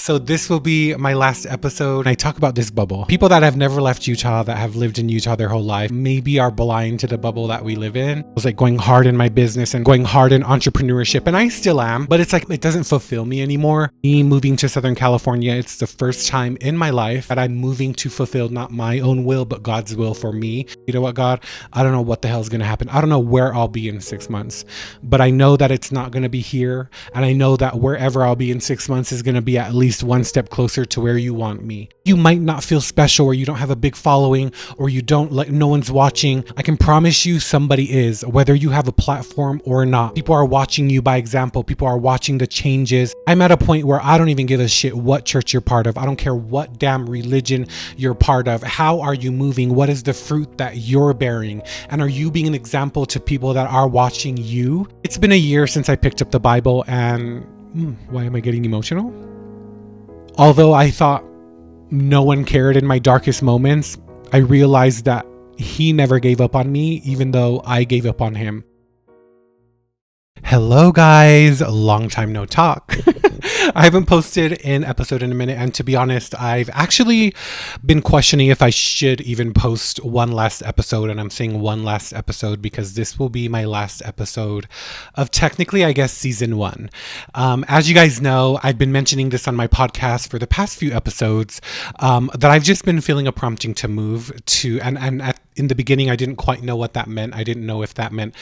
So this will be my last episode. I talk about this bubble. People that have never left Utah, that have lived in Utah their whole life, maybe are blind to the bubble that we live in. I was like going hard in my business and going hard in entrepreneurship, and I still am, but it's like it doesn't fulfill me anymore. Me moving to Southern California, it's the first time in my life that I'm moving to fulfill not my own will, but God's will for me. You know what, God? I don't know what the hell is going to happen. I don't know where I'll be in 6 months, but I know that it's not going to be here. And I know that wherever I'll be in 6 months is going to be at least one step closer to where you want me. You might not feel special, or you don't have a big following, or you don't, like, no one's watching. I can promise you somebody is, whether you have a platform or not. People are watching you by example. People are watching the changes. I'm at a point where I don't even give a shit what church you're part of. I don't care what damn religion you're part of. How are you moving? What is the fruit that you're bearing? And are you being an example to people that are watching you? It's been a year since I picked up the Bible, and why am I getting emotional? Although I thought no one cared in my darkest moments, I realized that he never gave up on me, even though I gave up on him. Hello guys, long time no talk. I haven't posted an episode in a minute, and to be honest, I've actually been questioning if I should even post one last episode, and I'm saying one last episode because this will be my last episode of technically, I guess, season 1. As you guys know, I've been mentioning this on my podcast for the past few episodes, that I've just been feeling a prompting to move to, in the beginning, I didn't quite know what that meant. I didn't know if that meant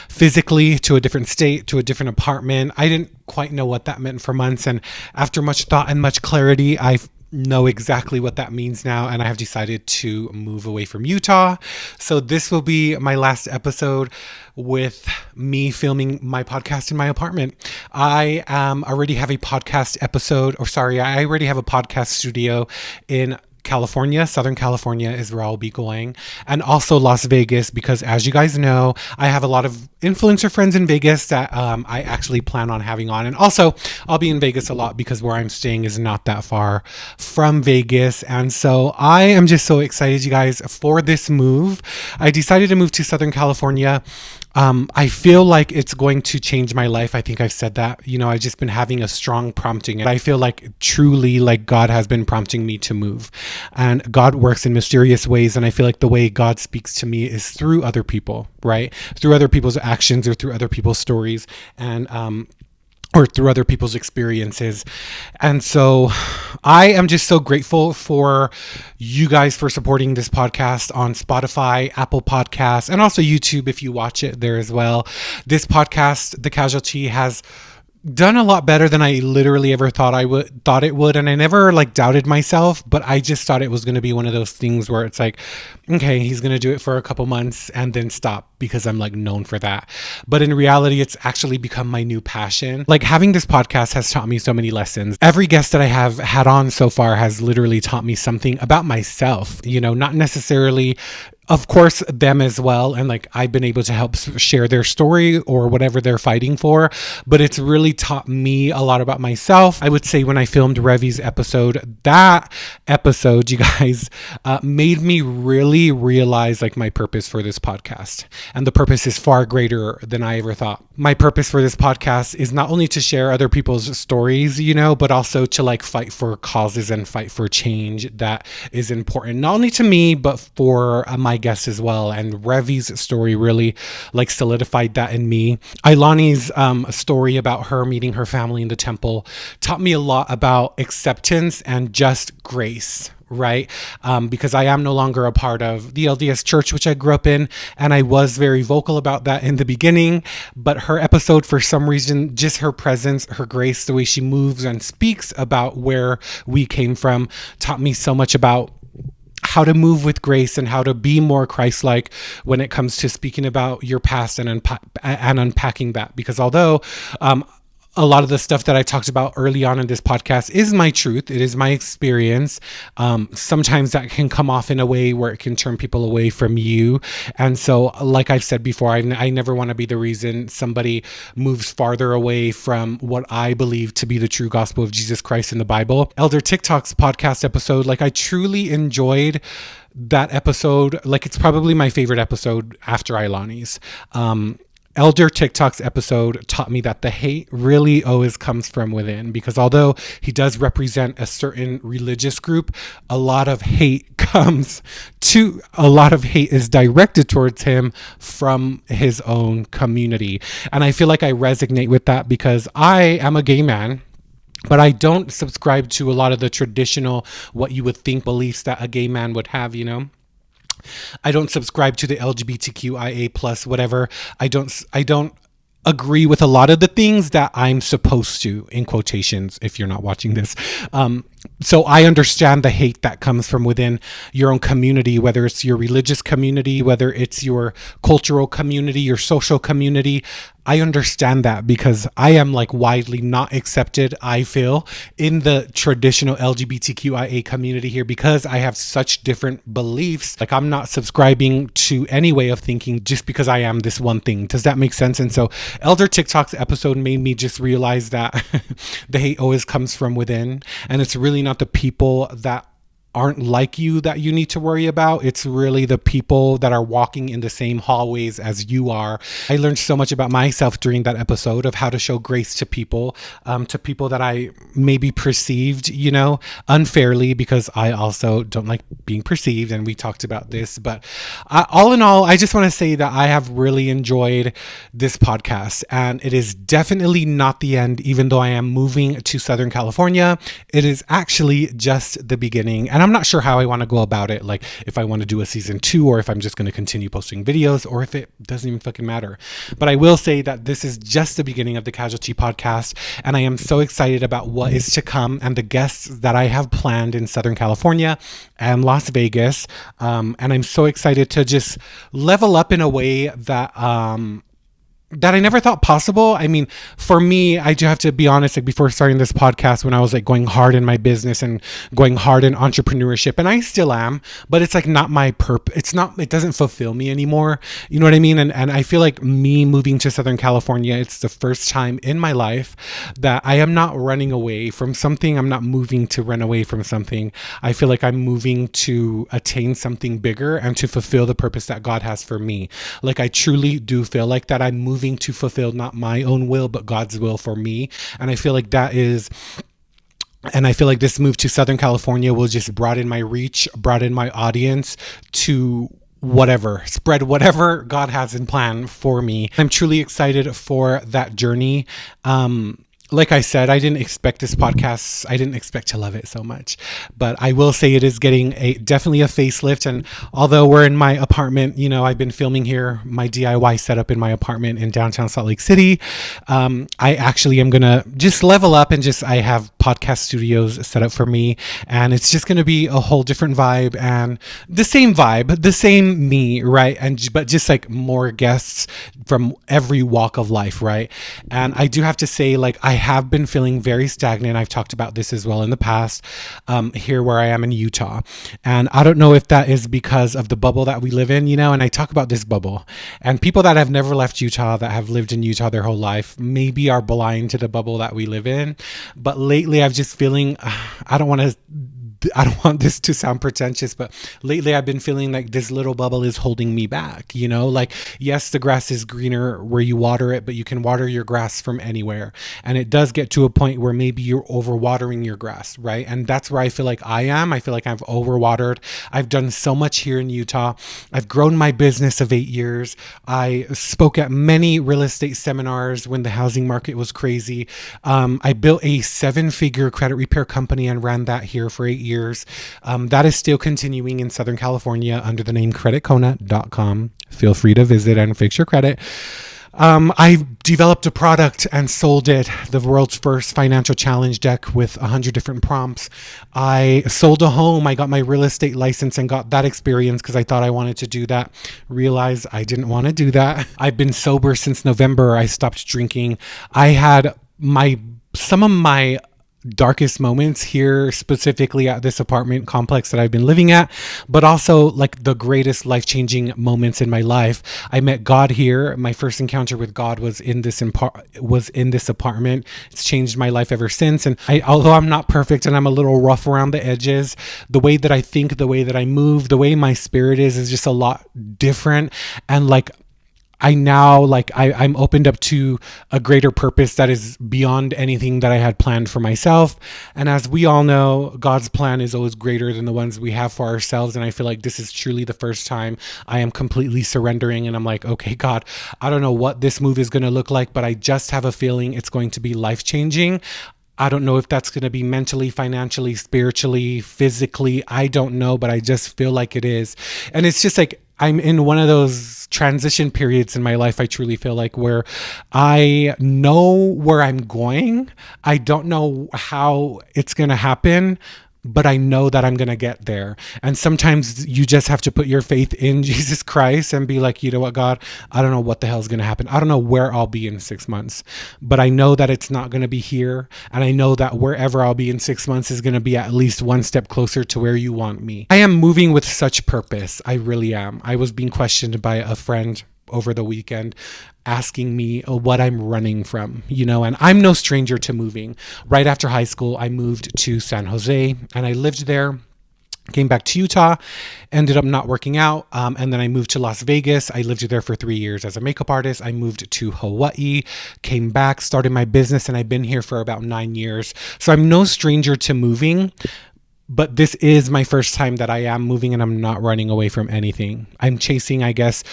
physically to a different state, to a different apartment. I didn't quite know what that meant for months. And after much thought and much clarity, I know exactly what that means now. And I have decided to move away from Utah. So this will be my last episode with me filming my podcast in my apartment. I already have a podcast I already have a podcast studio in California. Southern California is where I'll be going, and also Las Vegas, because as you guys know, I have a lot of influencer friends in Vegas that I actually plan on having on. And also I'll be in Vegas a lot because where I'm staying is not that far from Vegas. And so I am just so excited, you guys, for this move. I decided to move to Southern California. I feel like it's going to change my life. I think I've said that. I've just been having a strong prompting, and I feel like truly like God has been prompting me to move. And God works in mysterious ways, and I feel like the way God speaks to me is through other people, right? Through other people's actions or through other people's stories, and or through other people's experiences. And so I am just so grateful for you guys for supporting this podcast on Spotify, Apple Podcasts, and also YouTube if you watch it there as well. This podcast, The Casualty, has done a lot better than I literally ever thought it would. And I never doubted myself, but I just thought it was going to be one of those things where it's like, okay, he's going to do it for a couple months and then stop because I'm known for that. But in reality, it's actually become my new passion. Having this podcast has taught me so many lessons. Every guest that I have had on so far has literally taught me something about myself, not necessarily, of course, them as well. And I've been able to help share their story or whatever they're fighting for, but it's really taught me a lot about myself. I would say when I filmed Revi's episode, that episode, you guys, made me really realize my purpose for this podcast. And the purpose is far greater than I ever thought. My purpose for this podcast is not only to share other people's stories, but also to fight for causes and fight for change that is important, not only to me, but for my guests as well. And Revi's story really solidified that in me. Ilani's story about her meeting her family in the temple taught me a lot about acceptance and just grace. Right? Because I am no longer a part of the LDS church, which I grew up in, and I was very vocal about that in the beginning. But her episode, for some reason, just her presence, her grace, the way she moves and speaks about where we came from, taught me so much about how to move with grace and how to be more Christ-like when it comes to speaking about your past and unpacking that. Because although a lot of the stuff that I talked about early on in this podcast is my truth. It is my experience. Sometimes that can come off in a way where it can turn people away from you. And so, like I've said before, I never want to be the reason somebody moves farther away from what I believe to be the true gospel of Jesus Christ in the Bible. Elder TikTok's podcast episode, I truly enjoyed that episode. It's probably my favorite episode after Ilani's. Elder TikTok's episode taught me that the hate really always comes from within, because although he does represent a certain religious group, a lot of hate is directed towards him from his own community. And I feel like I resonate with that because I am a gay man. But I don't subscribe to a lot of the traditional, what you would think beliefs that a gay man would have, you know? I don't subscribe to the LGBTQIA plus whatever. I don't agree with a lot of the things that I'm supposed to, in quotations, if you're not watching this. So I understand the hate that comes from within your own community, whether it's your religious community, whether it's your cultural community, your social community. I understand that because I am like widely not accepted, I feel, in the traditional LGBTQIA community here because I have such different beliefs. Like I'm not subscribing to any way of thinking just because I am this one thing. Does that make sense? And so Elder TikTok's episode made me just realize that the hate always comes from within, and it's really not the people that aren't like you that you need to worry about. It's really the people that are walking in the same hallways as you are. I learned so much about myself during that episode of how to show grace to people that I maybe perceived, you know, unfairly, because I also don't like being perceived. And we talked about this, but all in all, I just want to say that I have really enjoyed this podcast, and it is definitely not the end. Even though I am moving to Southern California, it is actually just the beginning. And I'm not sure how I want to go about it. Like if I want to do a season 2, or if I'm just going to continue posting videos, or if it doesn't even fucking matter. But I will say that this is just the beginning of the Casualty Podcast. And I am so excited about what is to come and the guests that I have planned in Southern California and Las Vegas. And I'm so excited to just level up in a way that I never thought possible. I mean, for me, I do have to be honest, like before starting this podcast, when I was like going hard in my business and going hard in entrepreneurship, and I still am, but it's like not my purpose. It doesn't fulfill me anymore. You know what I mean? And I feel like me moving to Southern California, it's the first time in my life that I am not running away from something. I'm not moving to run away from something. I feel like I'm moving to attain something bigger and to fulfill the purpose that God has for me. Like I truly do feel like that I'm moving to fulfill not my own will, but God's will for me. And I feel like this move to Southern California will just broaden my reach, broaden my audience to spread whatever God has in plan for me. I'm truly excited for that journey. Like I said, I didn't expect this podcast. I didn't expect to love it so much, but I will say it is getting definitely a facelift. And although we're in my apartment, you know, I've been filming here, my DIY setup in my apartment in downtown Salt Lake City. I actually am going to just level up and I have podcast studios set up for me, and it's just going to be a whole different vibe and the same me, right? But just like more guests from every walk of life, right? And I do have to say, like, I have been feeling very stagnant. I've talked about this as well in the past, here where I am in Utah. And I don't know if that is because of the bubble that we live in, you know, and I talk about this bubble, and people that have never left Utah, that have lived in Utah their whole life, maybe are blind to the bubble that we live in. But lately I've just feeling, I don't want this to sound pretentious, but lately I've been feeling like this little bubble is holding me back, you know, like, yes, the grass is greener where you water it, but you can water your grass from anywhere. And it does get to a point where maybe you're overwatering your grass, right? And that's where I feel like I am. I feel like I've overwatered. I've done so much here in Utah. I've grown my business of 8 years. I spoke at many real estate seminars when the housing market was crazy. I built a 7-figure credit repair company and ran that here for 8 years. That is still continuing in Southern California under the name creditcona.com. Feel free to visit and fix your credit. I developed a product and sold it, the world's first financial challenge deck with 100 different prompts. I sold a home. I got my real estate license and got that experience because I thought I wanted to do that. Realized I didn't want to do that. I've been sober since November. I stopped drinking. I had some of my darkest moments here, specifically at this apartment complex that I've been living at, but also like the greatest life-changing moments in my life. I met God here. My first encounter with God was in this apartment. It's changed my life ever since. And although I'm not perfect and I'm a little rough around the edges, the way that I think, the way that I move, the way my spirit is just a lot different. And like, I now I'm opened up to a greater purpose that is beyond anything that I had planned for myself. And as we all know, God's plan is always greater than the ones we have for ourselves. And I feel like this is truly the first time I am completely surrendering, and I'm like, okay, God, I don't know what this move is going to look like, but I just have a feeling it's going to be life-changing. I don't know if that's going to be mentally, financially, spiritually, physically. I don't know, but I just feel like it is. And it's just like I'm in one of those transition periods in my life, I truly feel like, where I know where I'm going. I don't know how it's going to happen, but I know that I'm going to get there. And sometimes you just have to put your faith in Jesus Christ and be like, you know what, God, I don't know what the hell is going to happen. I don't know where I'll be in 6 months, but I know that it's not going to be here. And I know that wherever I'll be in 6 months is going to be at least one step closer to where you want me. I am moving with such purpose. I really am. I was being questioned by a friend over the weekend, asking me what I'm running from, and I'm no stranger to moving. Right after high school, I moved to San Jose and I lived there, came back to Utah, ended up not working out. And then I moved to Las Vegas. I lived there for 3 years as a makeup artist. I moved to Hawaii, came back, started my business, and I've been here for about 9 years. So I'm no stranger to moving. But this is my first time that I am moving, and I'm not running away from anything. I'm chasing, I guess,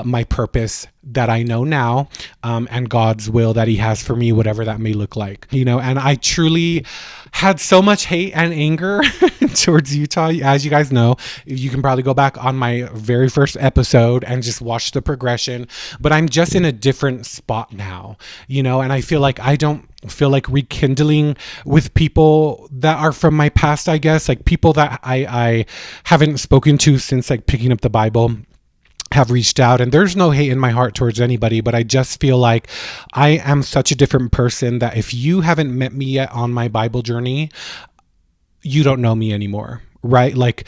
my purpose that I know now, and God's will that he has for me, whatever that may look like, and I truly had so much hate and anger towards Utah. As you guys know, you can probably go back on my very first episode and just watch the progression, but I'm just in a different spot now, and I feel like I don't feel like rekindling with people that are from my past, I guess, like people that I haven't spoken to since like picking up the Bible have reached out. And there's no hate in my heart towards anybody, but I just feel like I am such a different person that if you haven't met me yet on my Bible journey, you don't know me anymore. Right? Like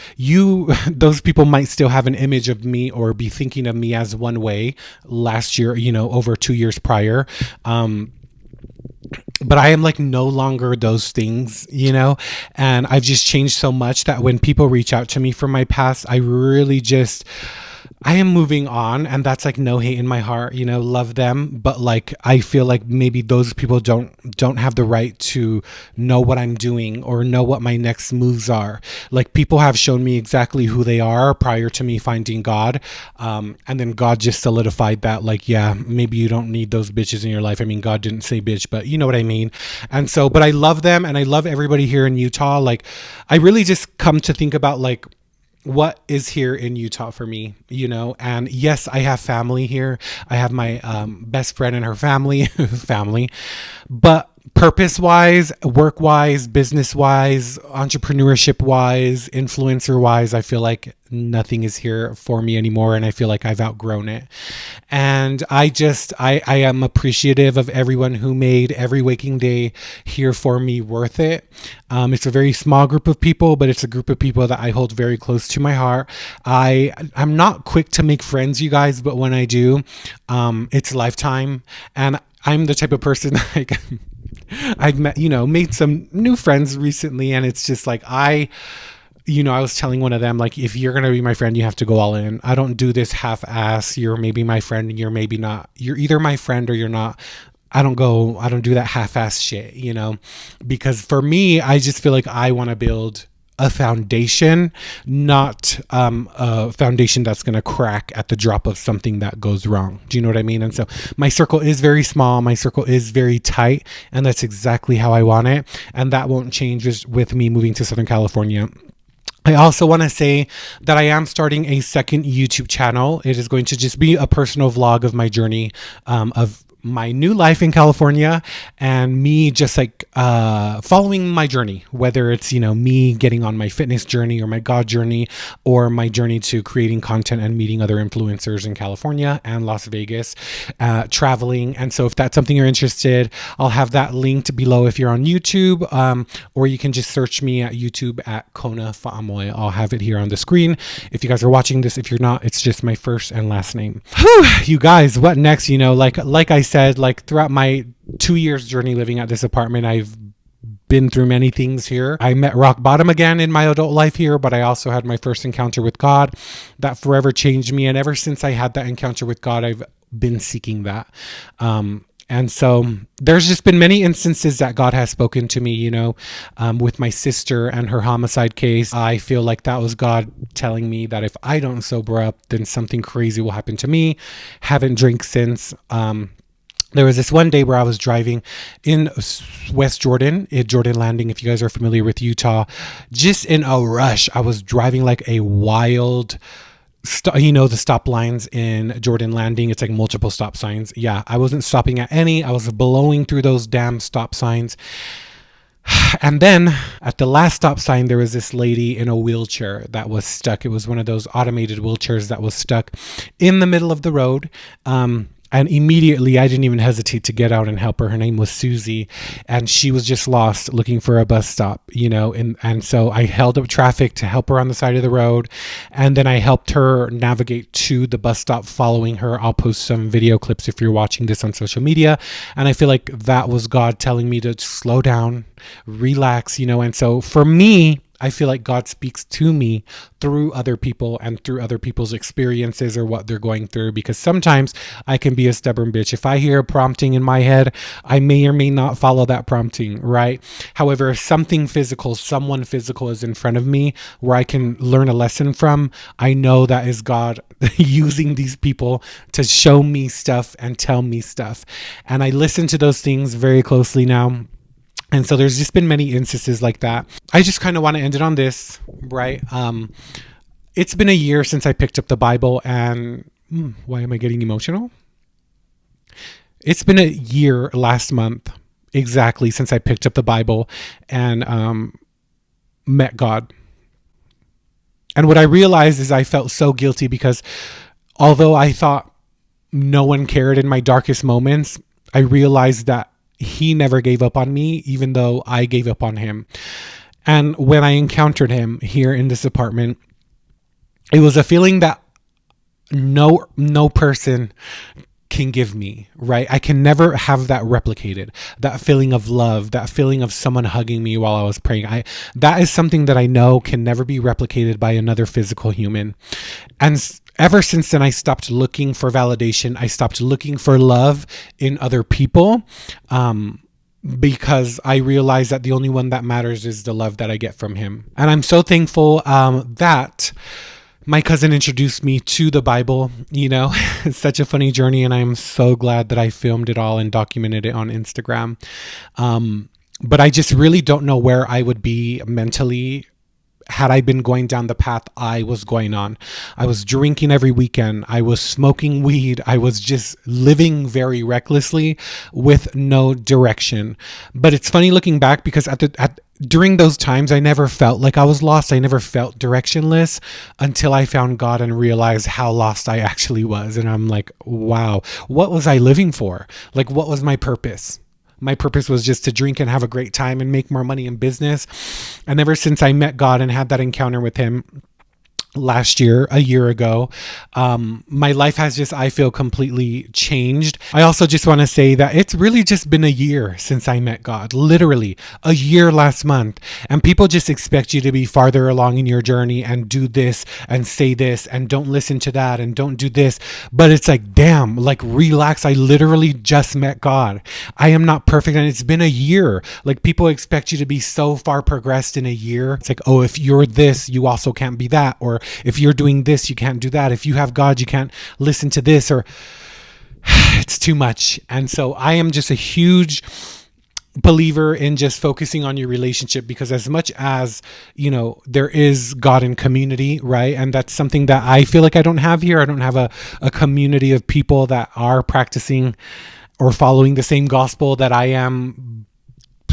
those people might still have an image of me or be thinking of me as one way last year, over 2 years prior. But I am like no longer those things, and I've just changed so much that when people reach out to me from my past, I am moving on, and that's like no hate in my heart, love them. But like, I feel like maybe those people don't have the right to know what I'm doing or know what my next moves are. Like people have shown me exactly who they are prior to me finding God. And then God just solidified that, like, yeah, maybe you don't need those bitches in your life. I mean, God didn't say bitch, but you know what I mean? And so, but I love them and I love everybody here in Utah. Like, I really just come to think about like, what is here in Utah for me, and yes, I have family here. I have my best friend and her family, but purpose-wise, work-wise, business-wise, entrepreneurship-wise, influencer-wise, I feel like nothing is here for me anymore, and I feel like I've outgrown it. And I am appreciative of everyone who made every waking day here for me worth it. It's a very small group of people, but it's a group of people that I hold very close to my heart. I'm not quick to make friends, you guys, but when I do, it's lifetime. And I'm the type of person like I've met, made some new friends recently, and it's just like I was telling one of them, like, if you're going to be my friend, you have to go all in. I don't do this half-ass. You're maybe my friend and you're maybe not. You're either my friend or you're not. I don't do that half-ass shit, because for me, I just feel like I want to build a foundation, not a foundation that's going to crack at the drop of something that goes wrong. Do you know what I mean? And so my circle is very small. My circle is very tight, and that's exactly how I want it. And that won't change with me moving to Southern California. I also want to say that I am starting a second YouTube channel. It is going to just be a personal vlog of my journey, of my new life in California, and me just like following my journey, whether it's me getting on my fitness journey or my God journey or my journey to creating content and meeting other influencers in California and Las Vegas, traveling. And so if that's something you're interested, I'll have that linked below if you're on YouTube, or you can just search me at YouTube at Kona Fa'amoe. I'll have it here on the screen if you guys are watching this. If you're not, it's just my first and last name. Whew, you guys, what next? Like I said, like throughout my 2 years journey living at this apartment, I've been through many things here. I met rock bottom again in my adult life here, but I also had my first encounter with God that forever changed me. And ever since I had that encounter with God, I've been seeking that. And so there's just been many instances that God has spoken to me, with my sister and her homicide case. I feel like that was God telling me that if I don't sober up, then something crazy will happen to me. Haven't drank since. There was this one day where I was driving in West Jordan, at Jordan Landing, if you guys are familiar with Utah, just in a rush. I was driving like a wild, the stop lines in Jordan Landing, it's like multiple stop signs. Yeah, I wasn't stopping at any. I was blowing through those damn stop signs. And then at the last stop sign, there was this lady in a wheelchair that was stuck. It was one of those automated wheelchairs that was stuck in the middle of the road. And immediately, I didn't even hesitate to get out and help her. Her name was Susie, and she was just lost looking for a bus stop, and so I held up traffic to help her on the side of the road. And then I helped her navigate to the bus stop following her. I'll post some video clips if you're watching this on social media. And I feel like that was God telling me to slow down, relax, and so for me, I feel like God speaks to me through other people and through other people's experiences or what they're going through, because sometimes I can be a stubborn bitch. If I hear a prompting in my head, I may or may not follow that prompting, right? However, if someone physical is in front of me where I can learn a lesson from, I know that is God using these people to show me stuff and tell me stuff. And I listen to those things very closely now. And so there's just been many instances like that. I just kind of want to end it on this, right? It's been a year since I picked up the Bible, and why am I getting emotional? It's been a year last month exactly since I picked up the Bible and met God. And what I realized is I felt so guilty because although I thought no one cared in my darkest moments, I realized that He never gave up on me, even though I gave up on him. And when I encountered him here in this apartment, it was a feeling that no person can give me, right? I can never have that replicated. That feeling of love, that feeling of someone hugging me while I was praying. That is something that I know can never be replicated by another physical human. And ever since then, I stopped looking for validation. I stopped looking for love in other people, because I realized that the only one that matters is the love that I get from him. And I'm so thankful that my cousin introduced me to the Bible. It's such a funny journey, and I'm so glad that I filmed it all and documented it on Instagram. But I just really don't know where I would be mentally had I been going down the path I was going on. I was drinking every weekend. I was smoking weed. I was just living very recklessly with no direction. But it's funny looking back because during those times, I never felt like I was lost. I never felt directionless until I found God and realized how lost I actually was. And I'm like, wow, what was I living for? Like, what was my purpose? My purpose was just to drink and have a great time and make more money in business. And ever since I met God and had that encounter with him a year ago, my life has just, I feel, completely changed. I also just want to say that it's really just been a year since I met God, literally a year last month. And people just expect you to be farther along in your journey and do this and say this and don't listen to that and don't do this. But it's like, damn, like relax. I literally just met God. I am not perfect. And it's been a year. Like people expect you to be so far progressed in a year. It's like, oh, if you're this, you also can't be that. Or if you're doing this, you can't do that. If you have God, you can't listen to this, or it's too much. And so I am just a huge believer in just focusing on your relationship, because as much as, there is God in community, right? And that's something that I feel like I don't have here. I don't have a community of people that are practicing or following the same gospel that I am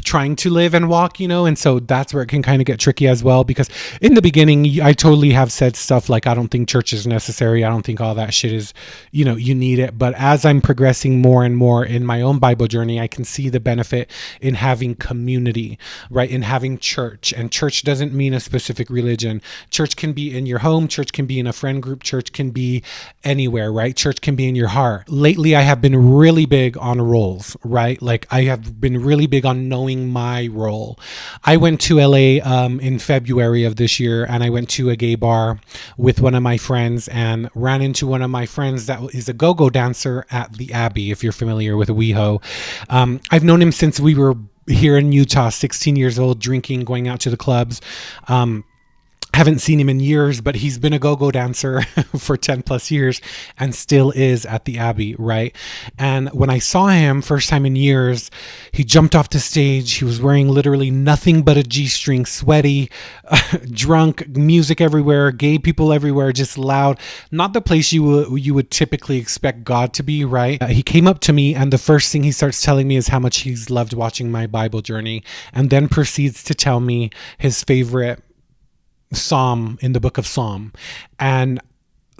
trying to live and walk, and so that's where it can kind of get tricky as well, because in the beginning I totally have said stuff like, I don't think church is necessary. I don't think all that shit is, you need it. But as I'm progressing more and more in my own Bible journey, I can see the benefit in having community, right? In having church. And church doesn't mean a specific religion. Church can be in your home. Church can be in a friend group. Church can be anywhere, right? Church can be in your heart. Lately, I have been really big on roles, right? Like I have been really big on knowing knowing my role. I went to LA in February of this year, and I went to a gay bar with one of my friends and ran into one of my friends that is a go-go dancer at the Abbey, if you're familiar with WeHo. I've known him since we were here in Utah, 16 years old, drinking, going out to the clubs. Haven't seen him in years, but he's been a go-go dancer for 10 plus years and still is at the Abbey, right? And when I saw him first time in years, he jumped off the stage. He was wearing literally nothing but a G-string, sweaty, drunk, music everywhere, gay people everywhere, just loud. Not the place you would typically expect God to be, right? He came up to me, and the first thing he starts telling me is how much he's loved watching my Bible journey, and then proceeds to tell me his favorite psalm in the book of Psalm. And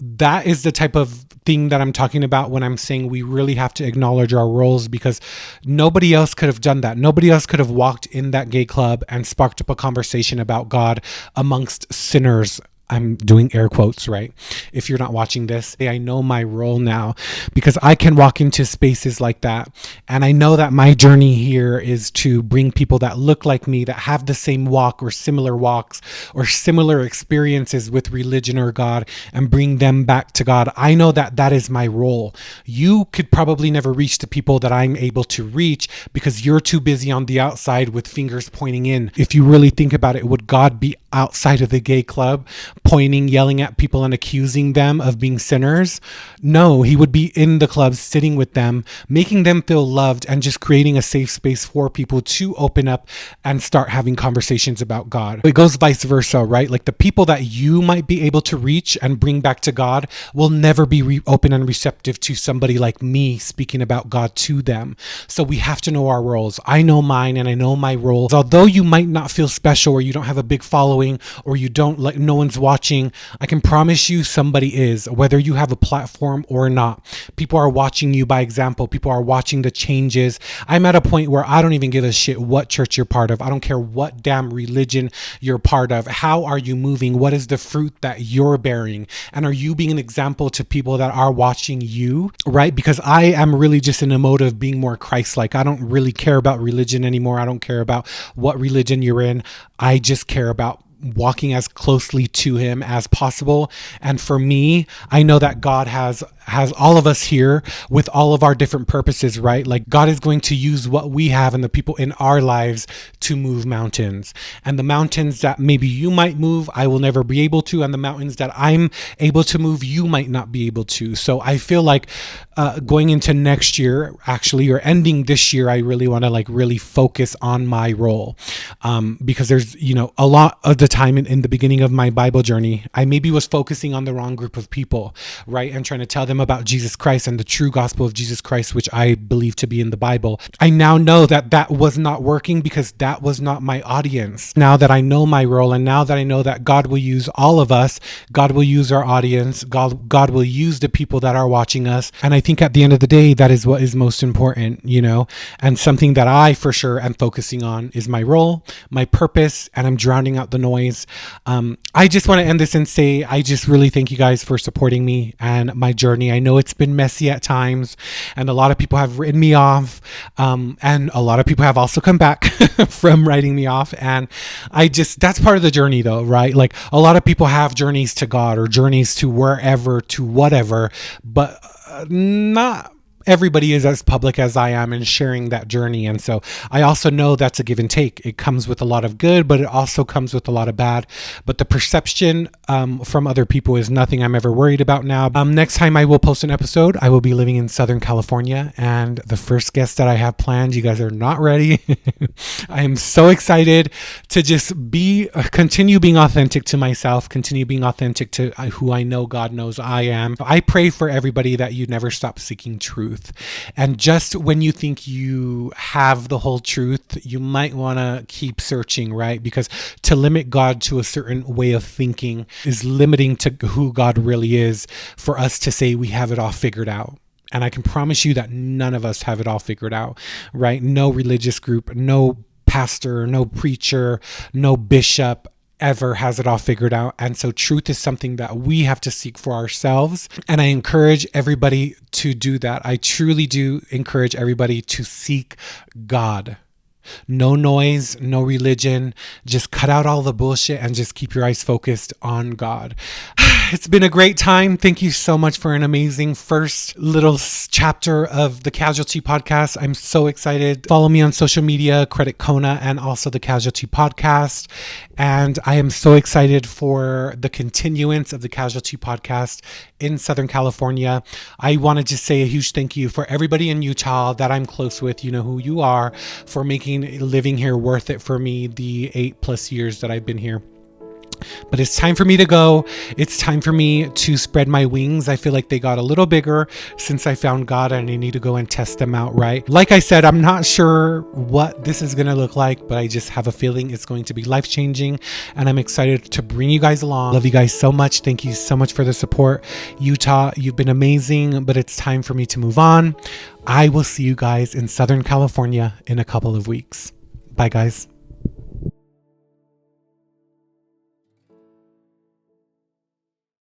that is the type of thing that I'm talking about when I'm saying we really have to acknowledge our roles, because nobody else could have done that. Nobody else could have walked in that gay club and sparked up a conversation about God amongst sinners. I'm doing air quotes, right? If you're not watching this, I know my role now, because I can walk into spaces like that. And I know that my journey here is to bring people that look like me, that have the same walk or similar walks or similar experiences with religion or God, and bring them back to God. I know that that is my role. You could probably never reach the people that I'm able to reach because you're too busy on the outside with fingers pointing in. If you really think about it, would God be outside of the gay club, pointing, yelling at people and accusing them of being sinners? No, he would be in the clubs, sitting with them, making them feel loved, and just creating a safe space for people to open up and start having conversations about God. It goes vice versa, right? Like the people that you might be able to reach and bring back to God will never be open and receptive to somebody like me speaking about God to them. So we have to know our roles. I know mine and I know my roles. Although you might not feel special, or you don't have a big following, or you don't, like, no one's watching, I can promise you somebody is, whether you have a platform or not. People are watching you by example. People are watching the changes. I'm at a point where I don't even give a shit what church you're part of. I don't care what damn religion you're part of. How are you moving? What is the fruit that you're bearing? And are you being an example to people that are watching you, right? Because I am really just in a mode of being more Christ-like. I don't really care about religion anymore. I don't care about what religion you're in. I just care about walking as closely to him as possible. And for me, I know that God has all of us here with all of our different purposes, right? Like God is going to use what we have and the people in our lives to move mountains. And the mountains that maybe you might move, I will never be able to. And the mountains that I'm able to move, you might not be able to. So I feel like going into next year, actually, or ending this year, I really want to really focus on my role. Because there's, a lot of the time in the beginning of my Bible journey, I maybe was focusing on the wrong group of people, right? And trying to tell them about Jesus Christ and the true gospel of Jesus Christ, which I believe to be in the Bible. I now know that that was not working because that was not my audience. Now that I know my role, and now that I know that God will use all of us, God will use our audience, God will use the people that are watching us. And I think at the end of the day, that is what is most important, and something that I for sure am focusing on is my role, my purpose, and I'm drowning out the noise. I just want to end this and say, I just really thank you guys for supporting me and my journey. I know it's been messy at times, and a lot of people have written me off, and a lot of people have also come back from writing me off. And that's part of the journey though, right? Like a lot of people have journeys to God or journeys to wherever, to whatever, but not everybody is as public as I am in sharing that journey. And so I also know that's a give and take. It comes with a lot of good, but it also comes with a lot of bad. But the perception from other people is nothing I'm ever worried about now. Next time I will post an episode, I will be living in Southern California. And the first guest that I have planned, you guys are not ready. I am so excited to just continue being authentic to myself, continue being authentic to who I know God knows I am. I pray for everybody that you never stop seeking truth. And just when you think you have the whole truth, you might want to keep searching, right? Because to limit God to a certain way of thinking is limiting to who God really is, for us to say we have it all figured out. And I can promise you that none of us have it all figured out, right? No religious group, no pastor, no preacher, no bishop ever has it all figured out. And so truth is something that we have to seek for ourselves. And I encourage everybody to do that. I truly do encourage everybody to seek God. No noise, no religion. Just cut out all the bullshit and just keep your eyes focused on God. It's been a great time. Thank you so much for an amazing first little chapter of the Casualty Podcast. I'm so excited. Follow me on social media, Credit Kona, and also the Casualty Podcast. And I am so excited for the continuance of the Casualty Podcast in Southern California. I want to just say a huge thank you for everybody in Utah that I'm close with. You know who you are, for making living here worth it for me the 8+ years that I've been here. But it's time for me to go. It's time for me to spread my wings. I feel like they got a little bigger since I found God, and I need to go and test them out, right? Like I said, I'm not sure what this is going to look like, but I just have a feeling it's going to be life-changing, and I'm excited to bring you guys along. Love you guys so much. Thank you so much for the support. Utah, you've been amazing, but it's time for me to move on. I will see you guys in Southern California in a couple of weeks. Bye, guys.